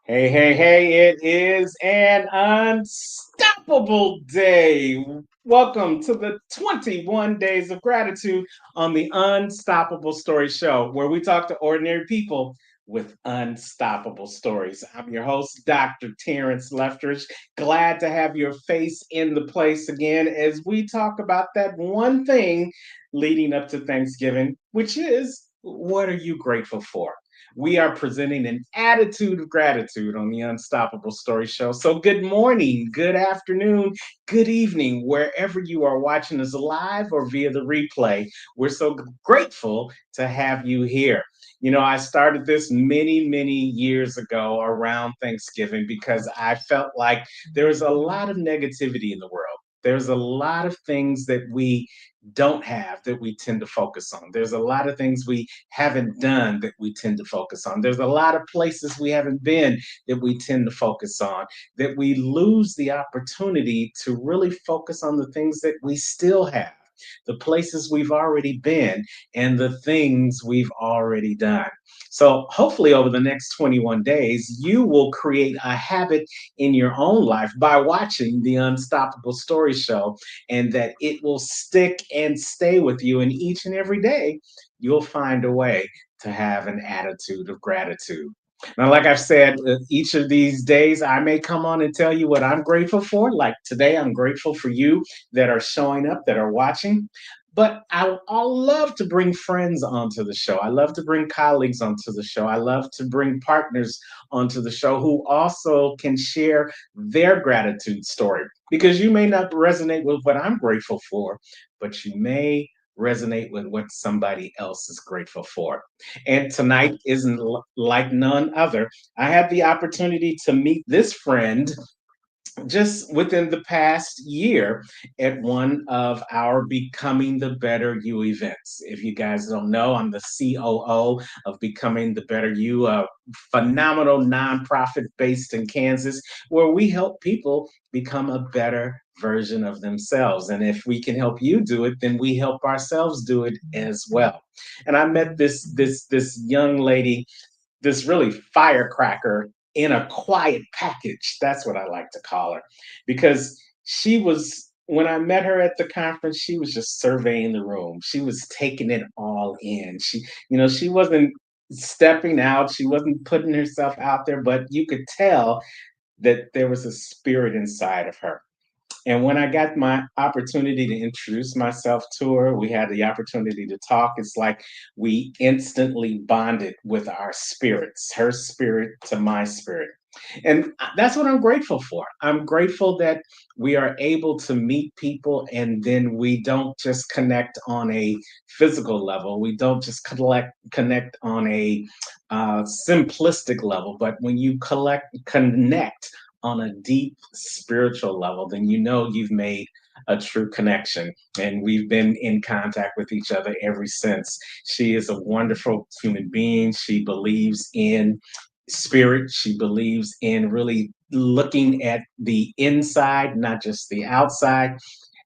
Hey, hey, hey, it is an unstoppable day. Welcome to the 21 Days of Gratitude on the Unstoppable Story Show, where we talk to ordinary people with unstoppable stories. I'm your host, Dr. Terrence Leftridge. Glad to have your face in the place again as we talk about that one thing leading up to Thanksgiving, which is what are you grateful for? We are presenting an attitude of gratitude on the Unstoppable Story Show. So, good morning, good afternoon, good evening, wherever you are watching us live or via the replay. We're so grateful to have you here. I started this many years ago around Thanksgiving because I felt like there was a lot of negativity in the world. There's a lot of things that we don't have that we tend to focus on. There's a lot of things we haven't done that we tend to focus on. There's a lot of places we haven't been that we tend to focus on, that we lose the opportunity to really focus on the things that we still have, the places we've already been, and the things we've already done. So, hopefully, over the next 21 days, you will create a habit in your own life by watching the Unstoppable Story Show, and that it will stick and stay with you. And each and every day, you'll find a way to have an attitude of gratitude. Now, like I've said, each of these days I may come on and tell you what I'm grateful for. Like today, I'm grateful for you that are showing up, that are watching. But I'll love to bring friends onto the show. I love to bring colleagues onto the show. I love to bring partners onto the show who also can share their gratitude story. Because you may not resonate with what I'm grateful for, but you may resonate with what somebody else is grateful for. And tonight isn't like none other. I had the opportunity to meet this friend just within the past year at one of our Becoming the Better You events. If you guys don't know, I'm the COO of Becoming the Better You, a phenomenal nonprofit based in Kansas, where we help people become a better version of themselves. And if we can help you do it, then we help ourselves do it as well. And I met this young lady, this really firecracker in a quiet package. That's what I like to call her, because she was, when I met her at the conference, she was just surveying the room. She was taking it all in. She wasn't stepping out. She wasn't putting herself out there, but you could tell that there was a spirit inside of her. And when I got my opportunity to introduce myself to her, we had the opportunity to talk. It's like we instantly bonded with our spirits, her spirit to my spirit. And that's what I'm grateful for. I'm grateful that we are able to meet people and then we don't just connect on a physical level. We don't just connect on a simplistic level, but when you connect on a deep spiritual level, then you know you've made a true connection. And we've been in contact with each other ever since. She is a wonderful human being. She believes in spirit. She believes in really looking at the inside, not just the outside.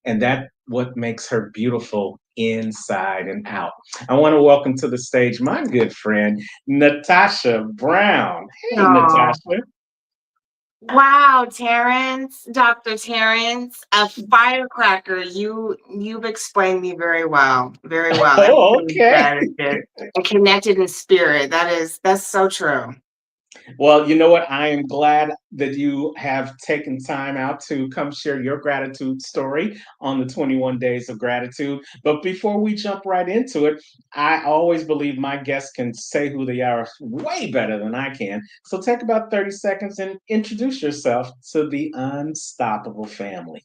And that what makes her beautiful inside and out. I want to welcome to the stage my good friend, Natasha Brown. Hey, Oh, Natasha. wow, Terrence, Dr. Terrence, a firecracker. You've explained me very well, very well. Oh, Everything is okay. gratitude and connected in spirit. That's so true. Well, you know what? I am glad that you have taken time out to come share your gratitude story on the 21 Days of Gratitude. But before we jump right into it, I always believe my guests can say who they are way better than I can. So take about 30 seconds and introduce yourself to the Unstoppable family.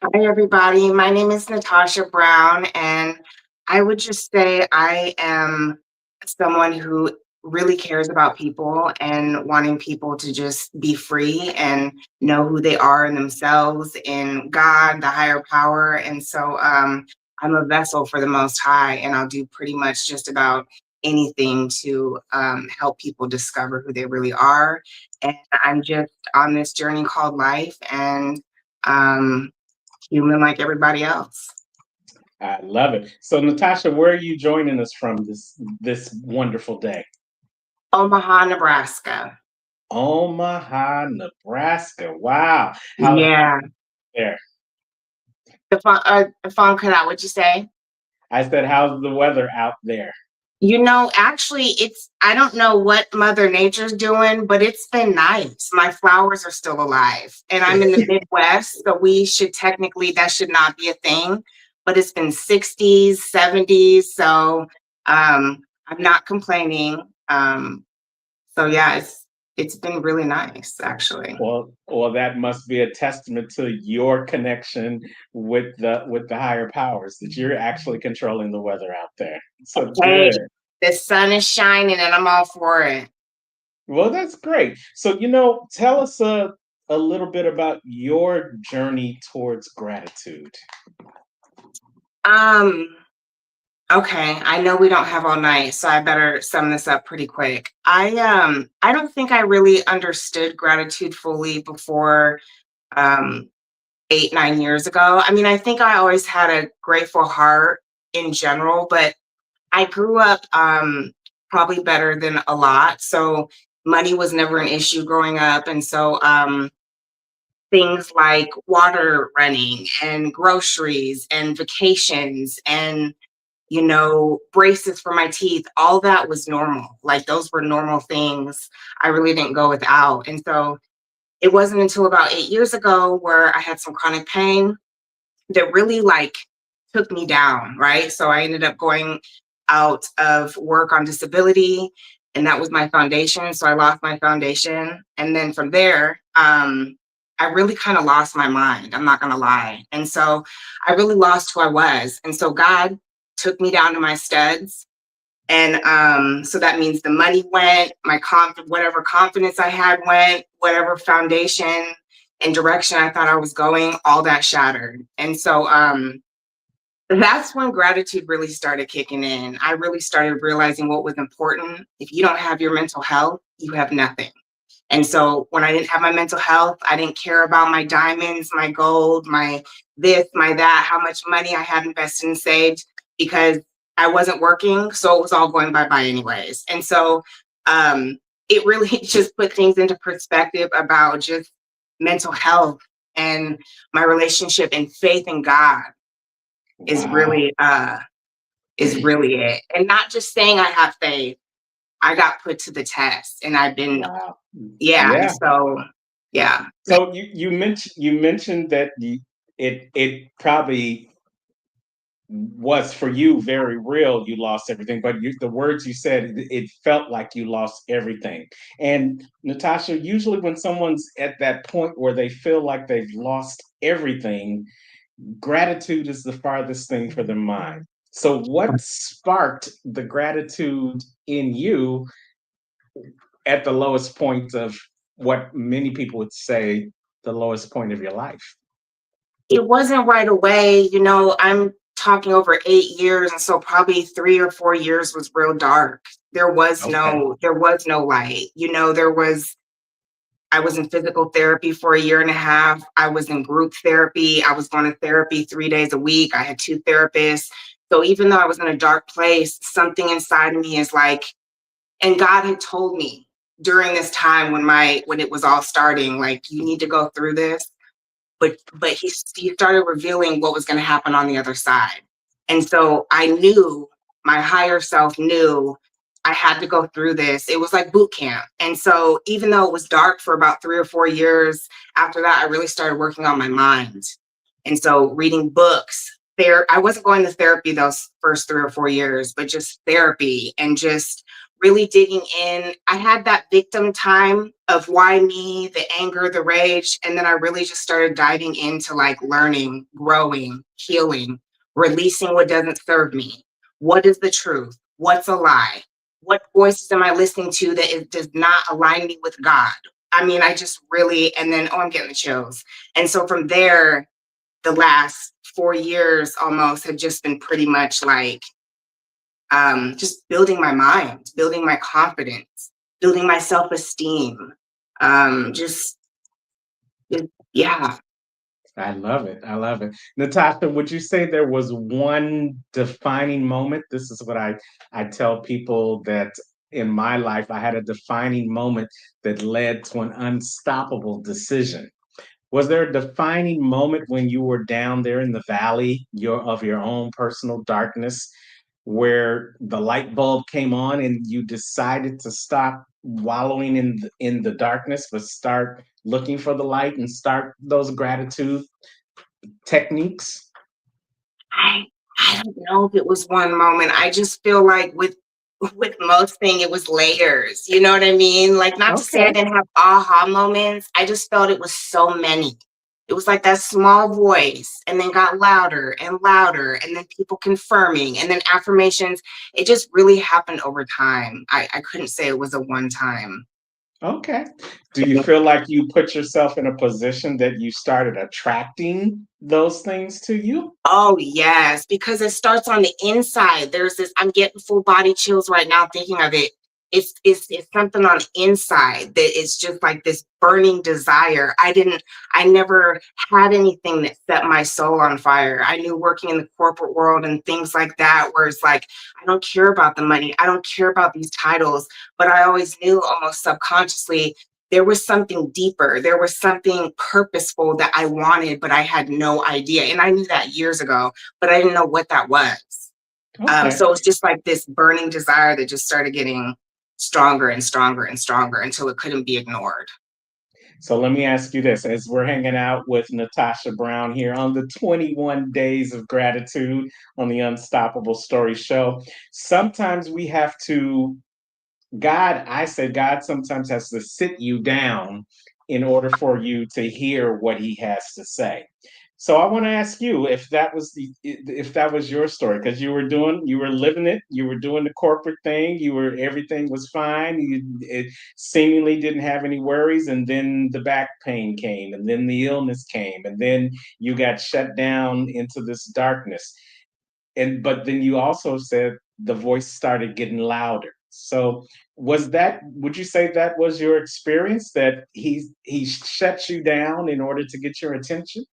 Hi, everybody. My name is Natasha Brown, and I would just say I am someone who really cares about people and wanting people to just be free and know who they are in themselves, in God, the higher power. And so I'm a vessel for the Most High, and I'll do pretty much just about anything to help people discover who they really are. And I'm just on this journey called life, and um, human like everybody else. I love it. So, Natasha, where are you joining us from this wonderful day? Omaha, Nebraska. Omaha, Nebraska. Wow. How Yeah. there? The phone cut out. What'd you say? I said, how's the weather out there? Actually, I don't know what Mother Nature's doing, but it's been nice. My flowers are still alive. And I'm in the Midwest, so that should not be a thing. But it's been 60s, 70s. So I'm not complaining. So yeah, it's been really nice actually. Well, that must be a testament to your connection with the higher powers that you're actually controlling the weather out there. So Hey, good. the sun is shining and I'm all for it. Well, that's great. So, tell us a little bit about your journey towards gratitude. Um, Okay, I know we don't have all night, so I better sum this up pretty quick. I don't think I really understood gratitude fully before um 8, 9 years ago. I mean, I think I always had a grateful heart in general, but I grew up probably better than a lot. So money was never an issue growing up. And so things like water running and groceries and vacations and braces for my teeth, all that was normal. Like those were normal things. I really didn't go without. And so it wasn't until about 8 years ago where I had some chronic pain that really like took me down, right? So I ended up going out of work on disability, and that was my foundation. So I lost my foundation. And then from there, I really kind of lost my mind. I'm not going to lie. And so I really lost who I was. And so God took me down to my studs. And so that means the money went, whatever confidence I had went, whatever foundation and direction I thought I was going, all that shattered. And so that's when gratitude really started kicking in. I really started realizing what was important. If you don't have your mental health, you have nothing. And so when I didn't have my mental health, I didn't care about my diamonds, my gold, my this, my that, how much money I had invested and saved because I wasn't working. So it was all going bye bye anyways. And so it really just put things into perspective about just mental health and my relationship and faith in God is Wow. really it. And not just saying I have faith. I got put to the test and I've been Wow. yeah, and Yeah. so yeah. So you mentioned that it probably was for you very real. You lost everything, but the words you said, it felt like you lost everything. And Natasha, usually when someone's at that point where they feel like they've lost everything, gratitude is the farthest thing for their mind. So, what sparked the gratitude in you at the lowest point of what many people would say the lowest point of your life? It wasn't right away, I'm talking over 8 years, and so probably 3 or 4 years was real dark. Okay. There was no light. I was in physical therapy for a year and a half. I was in group therapy. I was going to therapy 3 days a week. I had two therapists. So even though I was in a dark place, something inside of me is like, and God had told me during this time when it was all starting, like, you need to go through this. But he started revealing what was going to happen on the other side. And so I knew, my higher self knew, I had to go through this. It was like boot camp. And so even though it was dark for about 3 or 4 years, after that I really started working on my mind. And so reading books there, I wasn't going to therapy those first 3 or 4 years, but just therapy and just really digging in. I had that victim time of why me, the anger, the rage. And then I really just started diving into like learning, growing, healing, releasing what doesn't serve me. What is the truth? What's a lie? What voices am I listening to that does not align me with God? I mean, I just really, and then, oh, I'm getting the chills. And so from there, the last 4 years almost have just been pretty much like just building my mind, building my confidence, building my self esteem. Just, yeah. I love it. I love it. Natasha, would you say there was one defining moment? This is what I tell people that in my life, I had a defining moment that led to an unstoppable decision. Was there a defining moment when you were down there in the valley of your own personal darkness where the light bulb came on and you decided to stop wallowing in the darkness but start looking for the light and start those gratitude techniques? I I don't know if it was one moment. I just feel like with most thing it was layers. You know what I mean? Like not to say I Okay. didn't have aha moments. I just felt it was so many. It was like that small voice and then got louder and louder and then people confirming and then affirmations. It just really happened over time. I couldn't say it was a one time. Okay. Do you feel like you put yourself in a position that you started attracting those things to you? Oh, yes, because it starts on the inside. There's this, I'm getting full body chills right now thinking of it. It's something on the inside that it's just like this burning desire. I never had anything that set my soul on fire. I knew working in the corporate world and things like that, where it's like, I don't care about the money, I don't care about these titles, but I always knew almost subconsciously there was something deeper. There was something purposeful that I wanted, but I had no idea. And I knew that years ago, but I didn't know what that was. Okay. So it was just like this burning desire that just started getting stronger and stronger and stronger until it couldn't be ignored. So let me ask you this, as we're hanging out with Natasha Brown here on the 21 Days of Gratitude on the Unstoppable Story Show, sometimes we have to I say God sometimes has to sit you down in order for you to hear what he has to say. So I want to ask you if that was your story because you were living it, you were doing the corporate thing, everything was fine, it seemingly didn't have any worries, and then the back pain came, and then the illness came, and then you got shut down into this darkness, and but then you also said the voice started getting louder. So would you say that was your experience, that he shut you down in order to get your attention?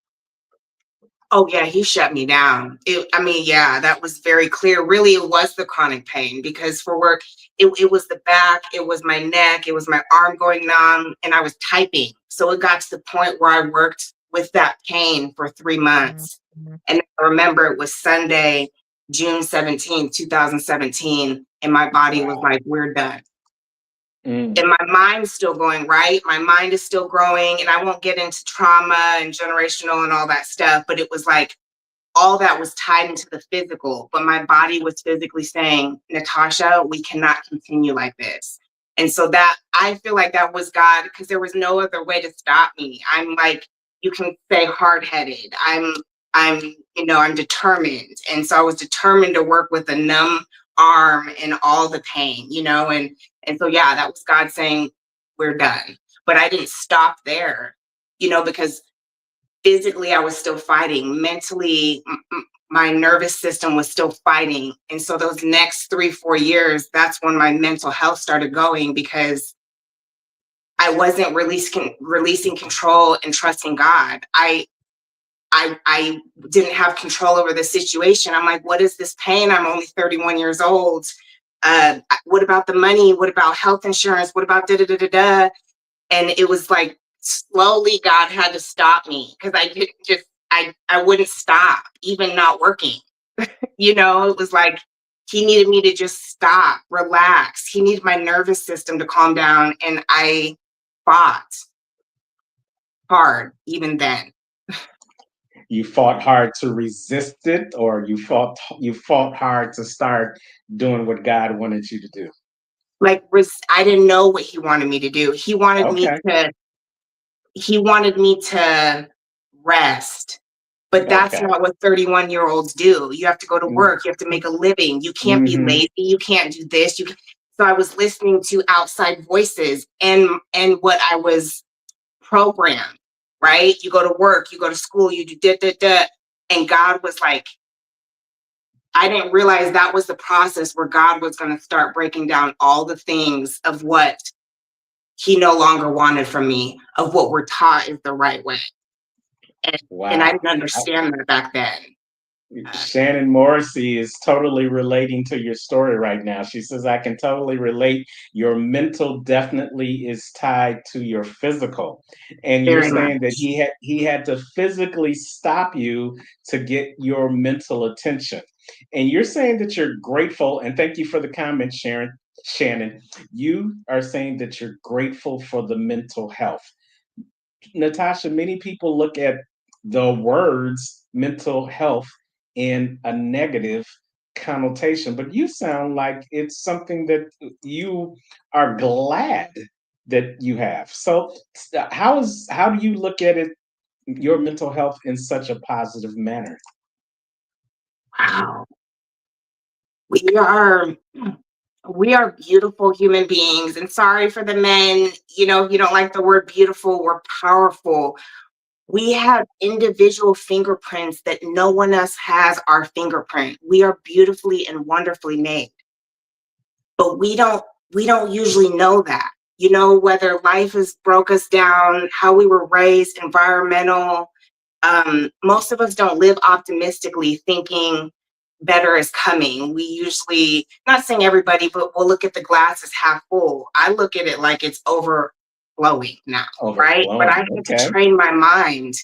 Oh yeah, he shut me down. I mean, yeah, that was very clear. Really, it was the chronic pain because for work, it was the back, it was my neck, it was my arm going numb, and I was typing. So it got to the point where I worked with that pain for 3 months. And I remember it was Sunday, June 17th, 2017, and my body was Wow. like, we're done. Mm. And my mind's still going, right? My mind is still growing, and I won't get into trauma and generational and all that stuff, but it was like all that was tied into the physical, but my body was physically saying, Natasha, we cannot continue like this. And so that I feel like that was God because there was no other way to stop me. I'm like, you can say hard headed. I'm, I'm determined. And so I was determined to work with a numb arm and all the pain, and so yeah, that was God saying, we're done. But I didn't stop there, because physically I was still fighting. Mentally, my nervous system was still fighting. And so those next 3 4 years, that's when my mental health started going because I wasn't releasing control and trusting God. I didn't have control over the situation. I'm like, what is this pain? I'm only 31 years old. What about the money? What about health insurance? What about da da da da da? And it was like slowly God had to stop me because I didn't just I wouldn't stop, even not working. It was like he needed me to just stop, relax. He needed my nervous system to calm down. And I fought hard even then. You fought hard to resist it, or you fought hard to start doing what God wanted you to do? Like I didn't know what he wanted me to do. Okay. He wanted me to rest. But that's Okay. not what 31-year-olds do. You have to go to work, you have to make a living. You can't be Mm-hmm. lazy, you can't do this. So I was listening to outside voices and what I was programmed, right? You go to work, you go to school, you do da da da. And God was like, I didn't realize that was the process where God was going to start breaking down all the things of what he no longer wanted from me, of what we're taught is the right way. And, and I Wow. didn't understand that back then. Shannon Morrissey is totally relating to your story right now. She says, I can totally relate. Your mental definitely is tied to your physical. And you're Very saying that much. he had to physically stop you to get your mental attention. And you're saying that you're grateful, and thank you for the comment, Sharon. Shannon, you are saying that you're grateful for the mental health. Natasha, many people look at the words mental health in a negative connotation, but you sound like it's something that you are glad that you have. So, how do you look at it, your mental health, in such a positive manner? Wow. We are we are beautiful human beings. And sorry for the men, if you don't like the word beautiful, we're powerful. We have individual fingerprints that no one else has our fingerprint. We are beautifully and wonderfully made. But we don't usually know that. Whether life has broke us down, how we were raised, environmental, most of us don't live optimistically thinking better is coming. We usually, not saying everybody, but we'll look at the glass as half full. I look at it like it's overflowing now, right? But Overflowing. I had to Okay. train my mind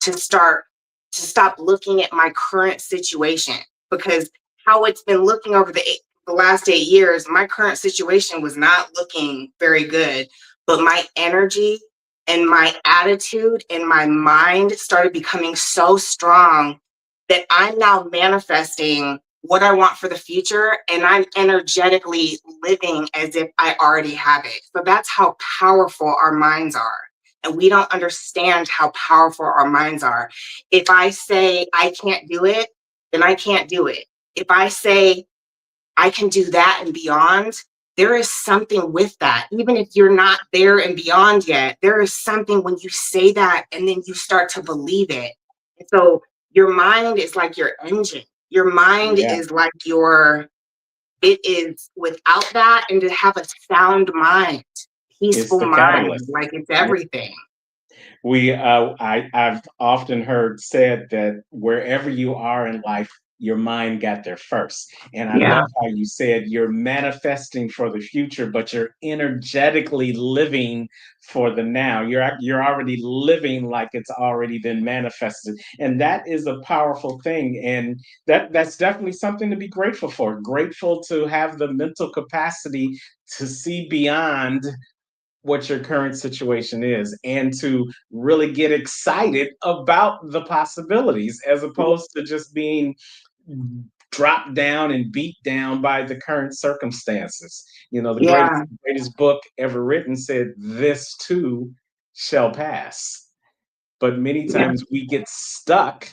to stop looking at my current situation, because how it's been looking over the last 8 years, my current situation was not looking very good. But my energy and my attitude and my mind started becoming so strong that I'm now manifesting what I want for the future, and I'm energetically living as if I already have it. So that's how powerful our minds are. And we don't understand how powerful our minds are. If I say I can't do it, then I can't do it. If I say I can do that and beyond, there is something with that. Even if you're not there and beyond yet, there is something when you say that and then you start to believe it. And so your mind is like your engine. Your mind Yeah, is like it is without that, and to have a sound mind, it's peaceful the mind, catalyst. like it's Yeah. everything. I've often heard said that wherever you are in life, your mind got there first. And I Yeah, love how you said you're manifesting for the future, but you're energetically living for the now. You're already living like it's already been manifested. And that is a powerful thing. And that's definitely something to be grateful for. Grateful to have the mental capacity to see beyond what your current situation is and to really get excited about the possibilities as opposed to just being dropped down and beat down by the current circumstances. You know, the yeah, greatest book ever written said, "This too shall pass." But many yeah, times we get stuck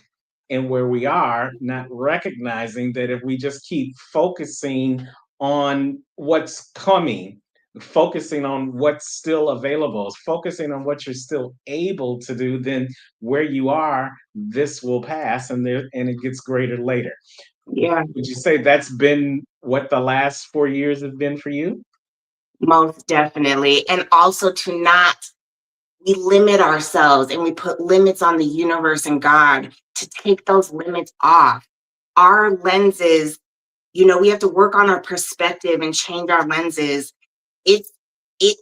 in where we are, not recognizing that if we just keep focusing on what's coming, focusing on what's still available, focusing on what you're still able to do, then where you are, this will pass, and it gets greater later. yeah. Would you say that's been what the last 4 years have been for you? Most definitely. And also to not we limit ourselves and we put limits on the universe and God, to take those limits off. Our lenses, we have to work on our perspective and change our lenses. It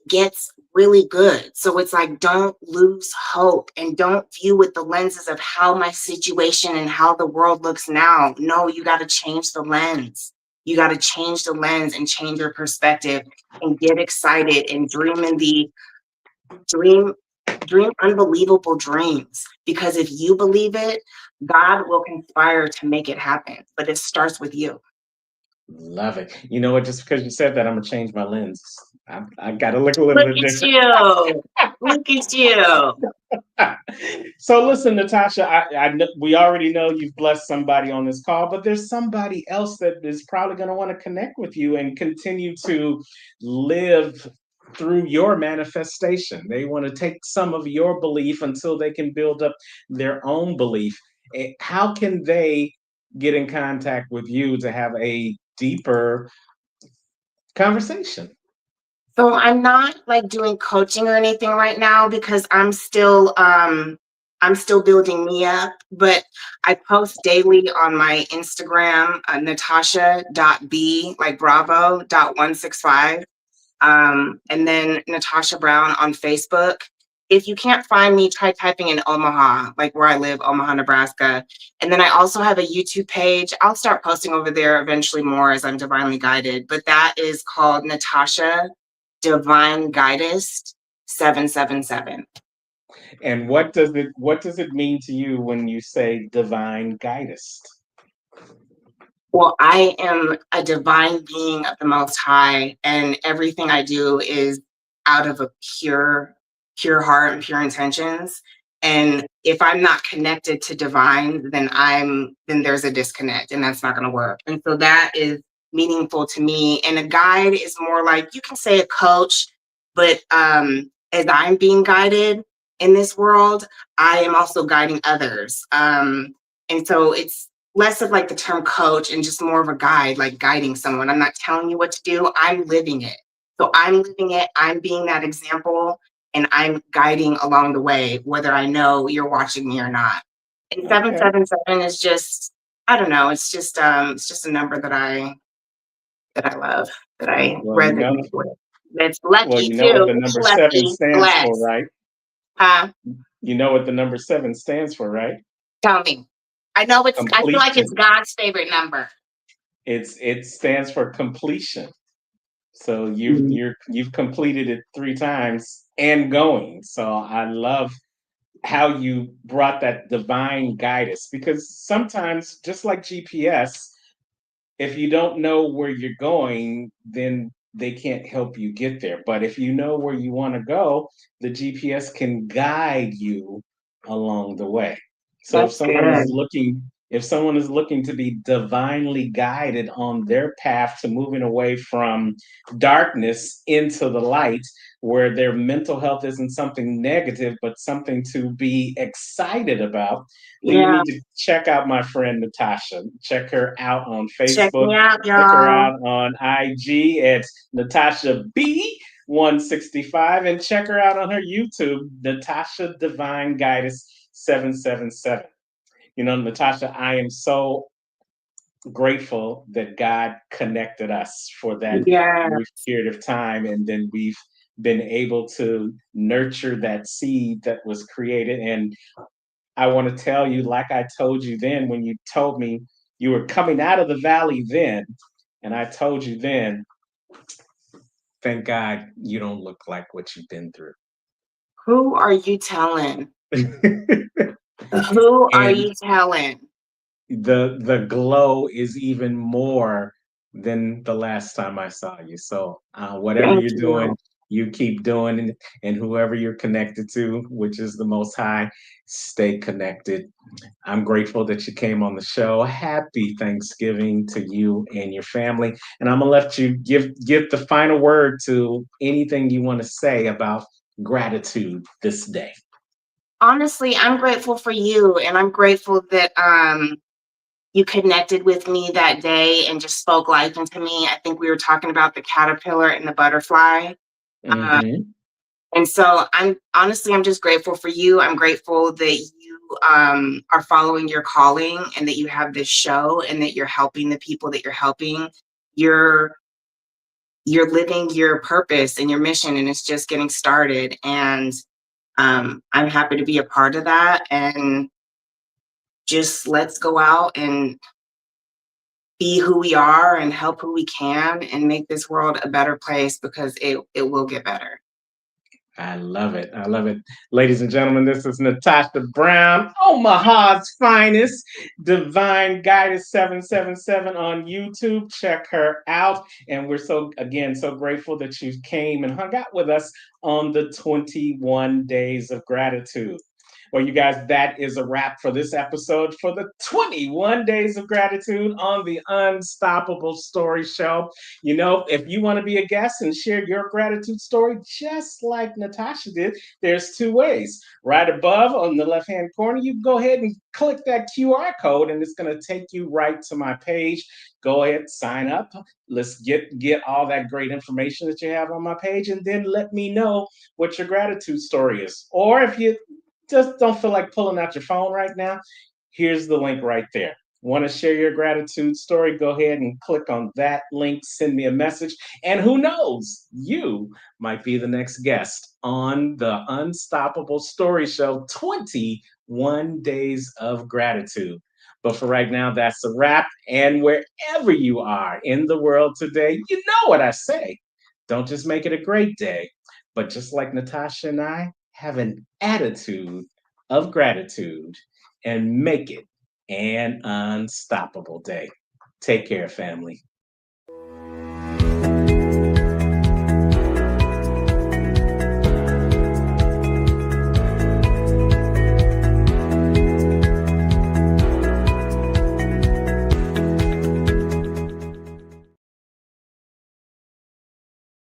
gets really good. So it's like, don't lose hope and don't view with the lenses of how my situation and how the world looks now. No, you got to change the lens. You got to change the lens and change your perspective and get excited and dream dream unbelievable dreams, because if you believe it, God will conspire to make it happen, but it starts with you. Love it. You know what? Just because you said that, I'm gonna change my lens. I got to look a little Look bit at different. you. Look at you. So listen, Natasha, we already know you've blessed somebody on this call, but there's somebody else that is probably going to want to connect with you and continue to live through your manifestation. They want to take some of your belief until they can build up their own belief. How can they get in contact with you to have a deeper conversation? So I'm not like doing coaching or anything right now, because I'm still I'm still building me up, but I post daily on my Instagram, natasha.b, like Bravo, .165. And then Natasha Brown on Facebook. If you can't find me, try typing in Omaha, like where I live, Omaha, Nebraska. And then I also have a YouTube page. I'll start posting over there eventually more as I'm divinely guided, but that is called Natasha Divine Guidist 777. And what does it mean to you when you say divine guidist? Well, I am a divine being of the Most High, and everything I do is out of a pure heart and pure intentions. And if I'm not connected to divine, then there's a disconnect, and that's not going to work. And so that is meaningful to me. And a guide is more like, you can say a coach, but as I'm being guided in this world, I am also guiding others. And so it's less of like the term coach and just more of a guide, like guiding someone. I'm not telling you what to do, I'm living it. So I'm living it, I'm being that example, and I'm guiding along the way, whether I know you're watching me or not. And Okay. 777 is just, I don't know, it's just a number that I love, that I Well, resonate with. It's well, lucky you know what too. the number seven Lucky, stands for, blessed. right? Huh? You know what the number seven stands for, right? Tell me. I feel like it's Completion. God's favorite number. It stands for completion. So Mhm. you've completed it three times and going. So I love how you brought that divine guidance, because sometimes, just like GPS, if you don't know where you're going, then they can't help you get there. But if you know where you want to go, the GPS can guide you along the way. So That's good. if someone is looking to be divinely guided on their path to moving away from darkness into the light, where their mental health isn't something negative, but something to be excited about, then you Yeah. need to check out my friend Natasha. Check her out on Check me Facebook. out, Check her y'all. out on IG at Natasha B165, and check her out on her YouTube, Natasha Divine Guidance 777. You know, Natasha, I am so grateful that God connected us for that Yeah. brief period of time, and then we've been able to nurture that seed that was created. And I want to tell you, like I told you then, when you told me you were coming out of the valley then, and I told you then, thank God you don't look like what you've been through. Who are you telling? Who are And you telling? the glow is even more than the last time I saw you. So whatever Thank you're you. doing, you keep doing, and whoever you're connected to, which is the Most High, stay connected. I'm grateful that you came on the show. Happy Thanksgiving to you and your family. And I'm gonna let you give the final word to anything you want to say about gratitude this day. Honestly, I'm grateful for you, and I'm grateful that you connected with me that day and just spoke life into me. I think we were talking about the caterpillar and the butterfly. Uh, Hmm. and so I'm just grateful for you. I'm grateful that you are following your calling, and that you have this show, and that you're helping the people that you're helping. You're you're living your purpose and your mission, and it's just getting started. And I'm happy to be a part of that. And just let's go out and be who we are and help who we can and make this world a better place, because it will get better. I love it. I love it. Ladies and gentlemen, this is Natasha Brown, Omaha's finest, Divine Guidance 777 on YouTube. Check her out. And we're again, so grateful that you came and hung out with us on the 21 Days of Gratitude. Well, you guys, that is a wrap for this episode for the 21 Days of Gratitude on the Unstoppable Story Show. You know, if you want to be a guest and share your gratitude story, just like Natasha did, there's two ways. Right above on the left hand corner, you can go ahead and click that QR code, and it's going to take you right to my page. Go ahead, sign up. Let's get all that great information that you have on my page, and then let me know what your gratitude story is. Or if you just don't feel like pulling out your phone right now, here's the link right there. Want to share your gratitude story? Go ahead and click on that link, send me a message. And who knows, you might be the next guest on the Unstoppable Story Show 21 Days of Gratitude. But for right now, that's a wrap. And wherever you are in the world today, you know what I say. Don't just make it a great day, but just like Natasha and I, have an attitude of gratitude and make it an unstoppable day. Take care, family.